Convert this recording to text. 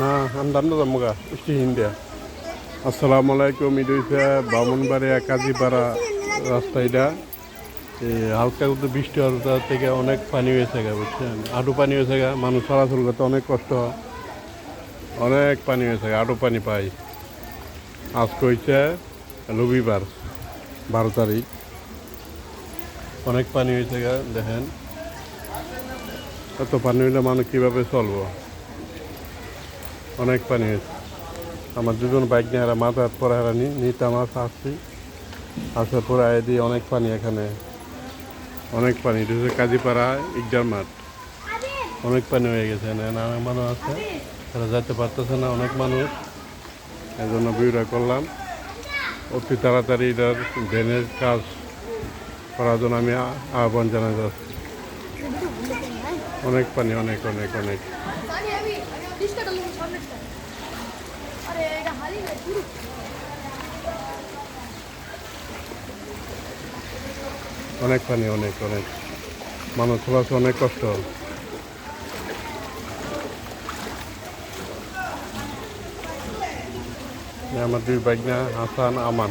না আমদাম না জমগা উষ্টি হিন্দিয়া আসসালামু আলাইকুম এটা হচ্ছে বামনবাড়িয়া কাজীপাড়া রাস্তা এটা হালকা কিন্তু বৃষ্টি হওয়ার থেকে অনেক পানি হয়েছে গা বুঝছেন আটু পানি হয়েছে গা মানুষ চলাচল করতে অনেক কষ্ট অনেক পানি হয়েছে গা আটু পানি পাই আজকে হচ্ছে রবিবার 12 তারিখ অনেক পানি হয়েছে গা দেখেন এত পানি হইলে মানুষ কীভাবে চলবো অনেক পানি হয়েছে আমার দুজন বাইক নিয়ে এরা মাথা হাত পরে হারা নিতে আমার আসছি আসার পরে আয় দিয়ে অনেক পানি এখানে অনেক পানি এটা হচ্ছে কাজীপাড়া ইকদার মাঠ অনেক পানি হয়ে গেছে অনেক মানুষ আছে তারা যেতে পারতেছে না অনেক মানুষ এই জন্য ভিডিওটা করলাম অতি তাড়াতাড়ি এটার ড্রেনের কাজ করার জন্য আমি আহ্বান জানাই যাচ্ছি অনেক পানি অনেক অনেক অনেক অনেক পানি অনেক অনেক মানুষ চলাচল অনেক কষ্ট আমার দুই বাইক না হাসান আমান